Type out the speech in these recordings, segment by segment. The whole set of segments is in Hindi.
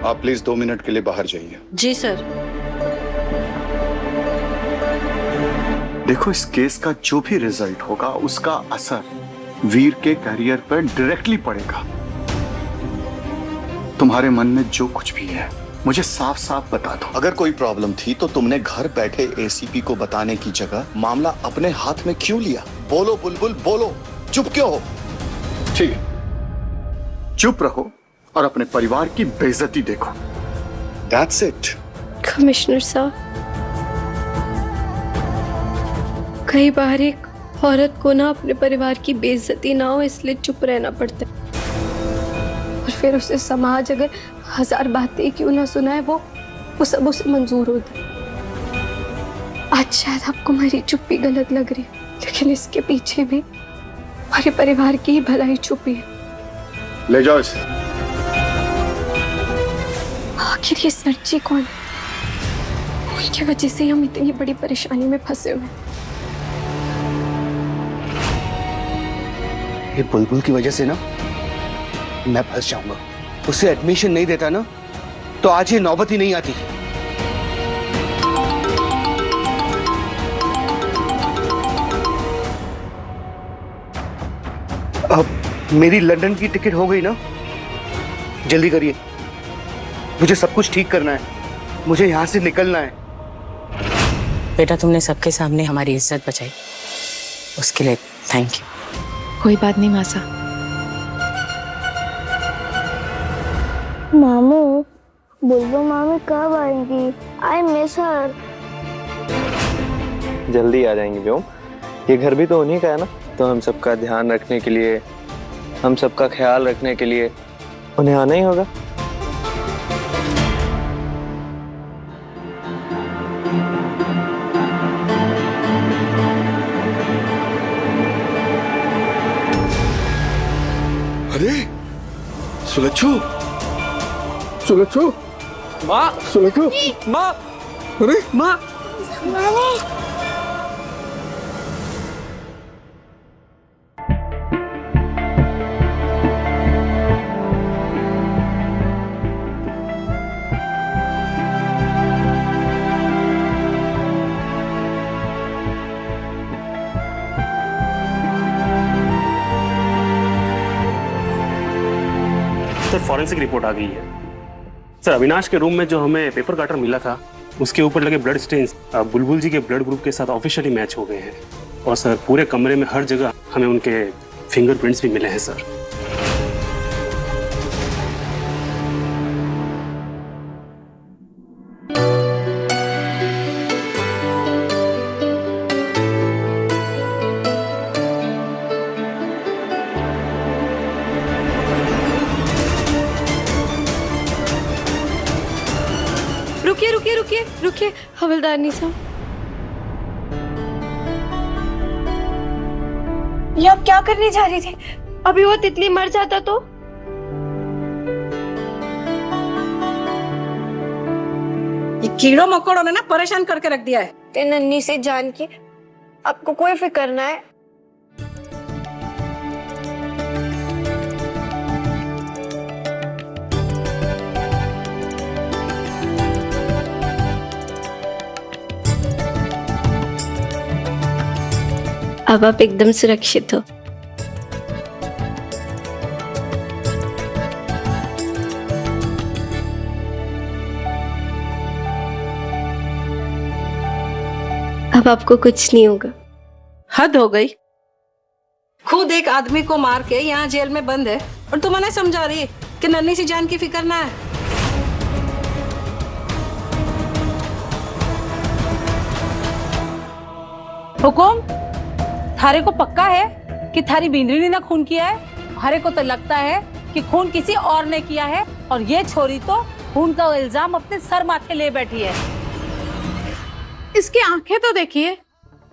आप प्लीज 2 मिनट के लिए बाहर जाइए। जी सर। देखो, इस केस का जो भी रिजल्ट होगा उसका असर वीर के करियर पर डायरेक्टली पड़ेगा। तुम्हारे मन में जो कुछ भी है मुझे साफ साफ बता दो। अगर कोई प्रॉब्लम थी तो तुमने घर बैठे एसीपी को बताने की जगह मामला अपने हाथ में क्यों लिया? बोलो बुलबुल, बोलो, चुप क्यों हो? ठीक है, चुप रहो और अपने परिवार की बेइज्जती देखो। That's it. कमिश्नर साहब, कई बार एक औरत को ना अपने परिवार की बेइज्जती ना हो इसलिए चुप रहना पड़ता है, और फिर उसे समाज अगर 1000 बातें क्यों ना सुनाए वो सब उसे मंजूर होता है। आज शायद आपको मेरी चुप्पी गलत लग रही है, लेकिन इसके पीछे भी हमारे परिवार की ही भलाई छुपी है। ले जाओ इसे। आखिर ये सरजी कौन है? उनकी वजह से हम इतनी बड़ी परेशानी में फंसे हुए हैं। ये बुलबुल की वजह से ना मैं फंस जाऊंगा। उसे एडमिशन नहीं देता ना तो आज ये नौबत ही नहीं आती। अब मेरी लंदन की टिकट हो गई ना, जल्दी करिए, मुझे सब कुछ ठीक करना है, मुझे यहाँ से निकलना है। बेटा, तुमने सबके सामने हमारी इज्जत बचाई, उसके लिए थैंक यू। कोई बात नहीं मासा। मामू, बुलबुल मामी कब आएंगी? I miss her. जल्दी आ जाएंगी व्योम। ये घर भी तो उन्हीं का है ना, तो हम सबका ध्यान रखने के लिए, हम सबका ख्याल रखने के लिए उन्हें आना ही होगा। अरे सुलच्छू, सुलच्छू, माँ, सुलच्छू, माँ, अरे माँ, सर फॉरेंसिक रिपोर्ट आ गई है। सर अविनाश के रूम में जो हमें पेपर कटर मिला था उसके ऊपर लगे ब्लड स्टेन्स बुलबुल जी के ब्लड ग्रुप के साथ ऑफिशियली मैच हो गए हैं, और सर पूरे कमरे में हर जगह हमें उनके फिंगरप्रिंट्स भी मिले हैं सर। रुकिए रुकिए रुकिए रुकिए हवलदारनी साहब, ये आप क्या करने जा रही थी? अभी वो तितली मर जाता तो? ये कीड़ों मकोड़ों ने ना परेशान करके रख दिया है। ते नन्ही से जान की आपको कोई फिक्र ना है। अब आप एकदम सुरक्षित हो। अब आपको कुछ नहीं होगा। हद हो गई। खुद एक आदमी को मार के यहाँ जेल में बंद है और तुम उन्हें समझा रही है कि नन्ही सी जान की फिक्र ना है। हुकुम, थारे को पक्का है कि थारी बिंदरी ने ना खून किया है? हरे को तो लगता है कि खून किसी और ने किया है, और ये छोरी तो खून का इल्जाम अपने सर माथे ले बैठी है। इसकी आंखें तो देखिए,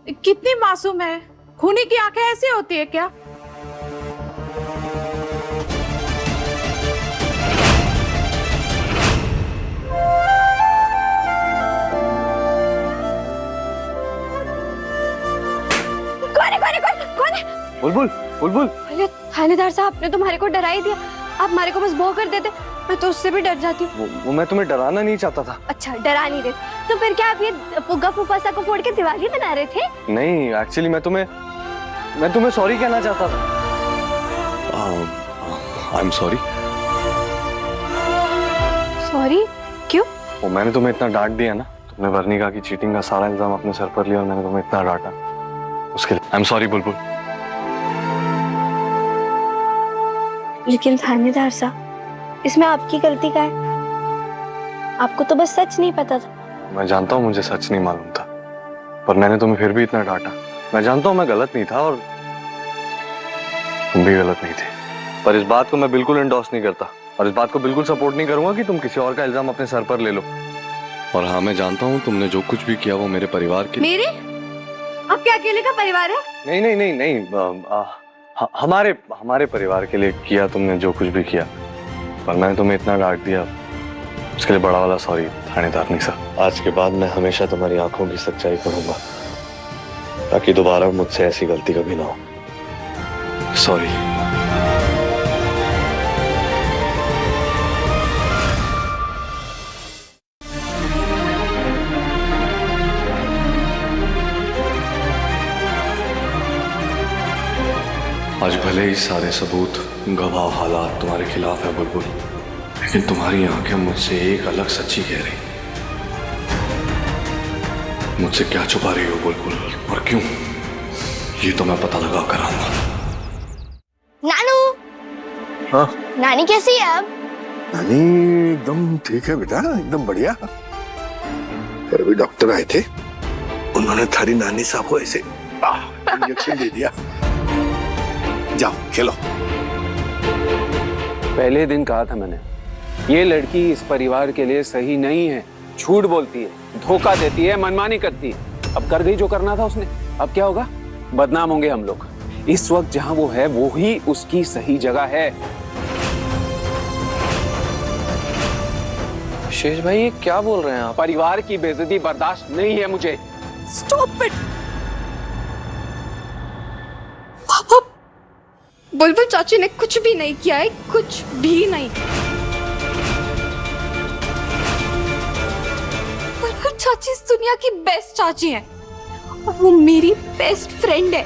कितनी मासूम है। खूनी की आंखें ऐसी होती है क्या? बुलबुल, बुलबुल। थानेदार साहब ने तुम्हारे को डरा ही दिया। आप हमारे को बस वो कर देते मैं तो उससे भी डर जाती हूँ। वो मैं तुम्हें डराना नहीं चाहता था। अच्छा, डरा नहीं रहे तो फिर क्या आप ये पुग्गा फुफासा को फोड़ के दिवाली बना रहे थे? नहीं, एक्चुअली मैं तुम्हें सॉरी कहना चाहता था। I am sorry. सॉरी? क्यों? वो मैंने तुम्हें इतना डांट दिया ना, तुमने वर्णिका की चीटिंग का सारा इल्जाम अपने सर पर लिया और मैंने तुम्हें इतना डांटा, उसके लिए आई एम सॉरी बुलबुल। लेकिन थानेदार साहब, इसमें आपकी गलती क्या है? आपको तो बस सच नहीं पता था। मैं जानता हूँ मुझे सच नहीं मालूम था, पर मैंने तुम्हें फिर भी इतना डांटा। मैं जानता हूँ मैं गलत नहीं था और तुम भी गलत नहीं थे, पर इस बात को मैं बिल्कुल एंडोर्स नहीं करता और इस बात को बिल्कुल सपोर्ट नहीं करूंगा कि तुम किसी और का इल्जाम अपने सर पर ले लो। और हाँ, मैं जानता हूँ तुमने जो कुछ भी किया वो मेरे परिवार के। मेरे? आपके अकेले का परिवार है? नहीं नहीं नहीं नहीं, हमारे परिवार के लिए किया तुमने जो कुछ भी किया, पर मैंने तुम्हें इतना डांट दिया, उसके लिए बड़ा वाला सॉरी थानेदार नहीं साहब। आज के बाद मैं हमेशा तुम्हारी आंखों की सच्चाई पढ़ूंगा ताकि दोबारा मुझसे ऐसी गलती कभी ना हो। सॉरी। आज भले ही सारे सबूत, गवाह, हालात तुम्हारे खिलाफ है बुलबुल, लेकिन तुम्हारी आंखें मुझसे एक अलग सच्ची कह रही। मुझसे क्या छुपा रही हो बुलबुल और क्यों, ये तो मैं पता लगा कर आऊंगा। नानू। हाँ? नानी कैसी है अब? नानी एकदम ठीक है बेटा, एकदम बढ़िया। पर अभी डॉक्टर आए थे, उन्होंने थारी नानी साहब को ऐसे इंजेक्शन दे दिया। जाओ खेलो। पहले दिन कहा था मैंने, ये लड़की इस परिवार के लिए सही नहीं है, झूठ बोलती है, धोखा देती है, मनमानी करती है। अब कर गई जो करना था उसने, अब क्या होगा? बदनाम होंगे हम लोग। इस वक्त जहां वो है वो ही उसकी सही जगह है। शेष भाई ये क्या बोल रहे हैं आप? परिवार की बेइज्जती बर्दाश्त नहीं है मुझे। Stop it. पापा, बुलबुल चाची ने कुछ भी नहीं किया है, कुछ भी नहीं। बुलबुल चाची इस दुनिया की बेस्ट चाची है और वो मेरी बेस्ट फ्रेंड है।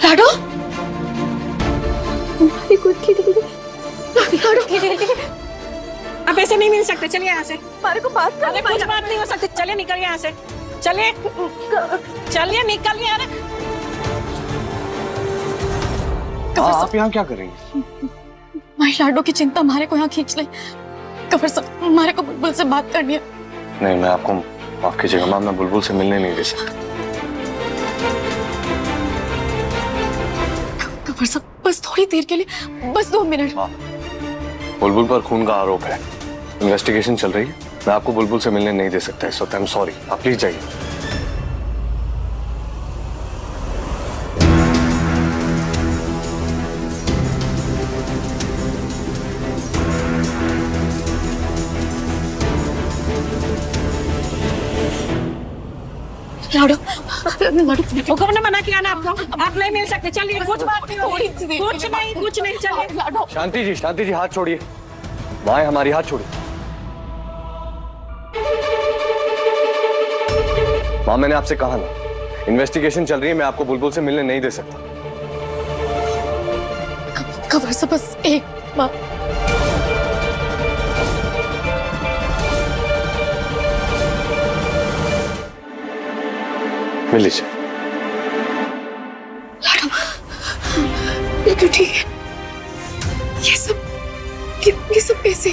लाडो, हमारी गुड की डेली। अब ऐसे नहीं मिल सकते, चलिए यहाँ से। हमारे को बात करनी, कुछ बात नहीं हो सकती, चलिए निकलिए यहाँ से, चलिए चलिए निकलिए। अरे आप यहाँ क्या करेंगे? माय लाडो की चिंता हमारे को यहाँ खींच ले। कवर सब हमारे को बुलबुल से बात करनी है। नहीं, मैं आपको माफ कीजिएगा मैम, मैं बुलबुल से मिलने नहीं दे सकता। कवर सब बस थोड़ी देर के लिए, बस 2 मिनट। बुलबुल पर खून का आरोप है, इन्वेस्टिगेशन चल रही है, मैं आपको बुलबुल से मिलने नहीं दे सकता इस वक्त। आई एम सॉरी, आप प्लीज जाइए। लाडो, हुक्म ने मना किया ना आपको, आप नहीं मिल सकते, चलिए। कुछ बात नहीं होगी, कुछ नहीं, चलिए। लाडो, शांति जी हाथ छोड़िए। माए हमारी हाथ छोड़िए। माँ, मैंने आपसे कहा ना, इन्वेस्टिगेशन चल रही है, मैं आपको बुलबुल से मिलने नहीं दे सकता। कवर से बस एक बार। मिल लीजिए। लाडो, लेकिन ठीक है, ये सब कैसे?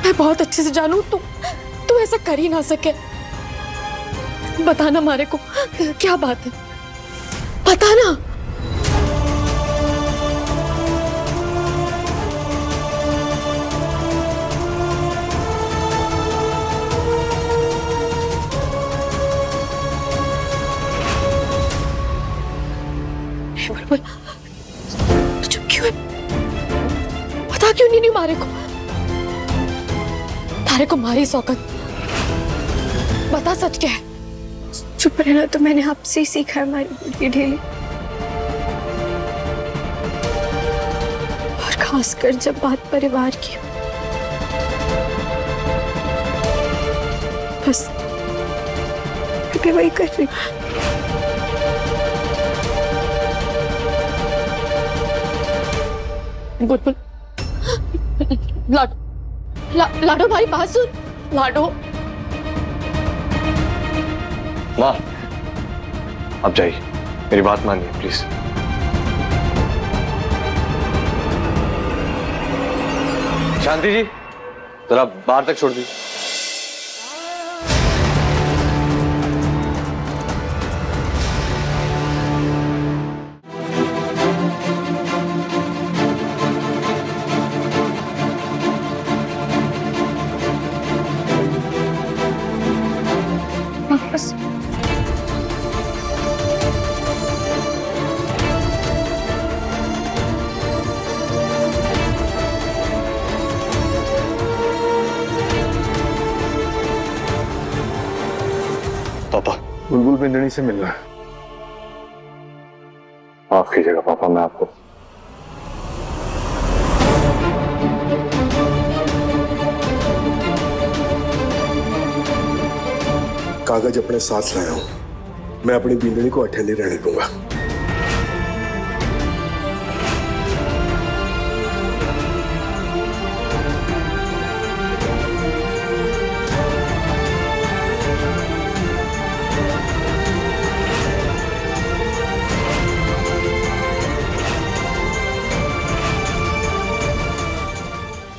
मैं बहुत अच्छे से जानू, तू ऐसा कर ही ना सके। बताना हमारे को क्या बात है, बताना। बुलबुल, तू चुप क्यों है? बता क्यों नहीं मारे को? थारे को मारी सौकत, बता सच क्या है? चुप रहना तो मैंने आपसे ही सीखा है मारी बुढ़ी ढेली। और खासकर जब बात परिवार की हो। बस मैं भी वही कर रही हूँ। बुलबुल, लाडो भाई बात सुन। लाडो, माँ आप जाइए, मेरी बात मानिए प्लीज। शांति जी जरा बाहर तक छोड़ दीजिए। बस पापा, बुलबुल बिंदनी से मिलना है। माफ कीजिएगा पापा, मैं आपको कागज अपने साथ लाया हूं। मैं अपनी बिंदनी को अकेले रहने दूंगा।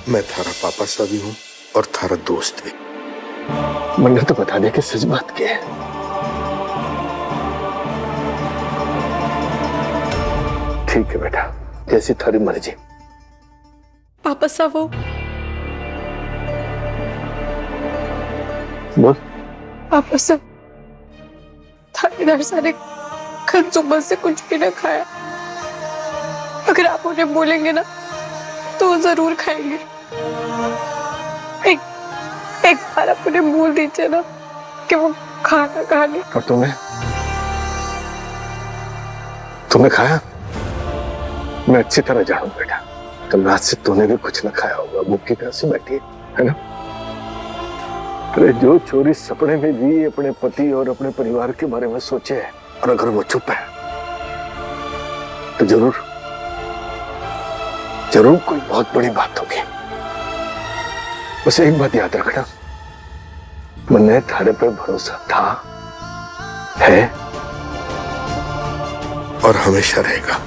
मैं थारा पापा सा भी हूं और थारा दोस्त भी। मैंने तो बता दिया कि सच बात क्या है। ठीक है बेटा, जैसी थारी मर्जी। पापा सा वो बोल। पापा सा थानेदार सारे कल सुबह से कुछ भी ना खाया। अगर आप उन्हें बोलेंगे ना तो वो जरूर खाएंगे। एक बार आप उन्हें बोल दीजिए ना कि वो खाना खा ले। और तुमने खाया? मैं अच्छी तरह जानू बेटा, कल रात से तूने भी कुछ ना खाया होगा, भूखी प्यासी बैठी है ना? अरे जो चोरी सपने में भी अपने पति और अपने परिवार के बारे में सोचे है, और अगर वो चुप है तो जरूर कोई बहुत बड़ी बात होगी। बस एक बात याद रखना, मैंने थारे पे भरोसा था, है और हमेशा रहेगा।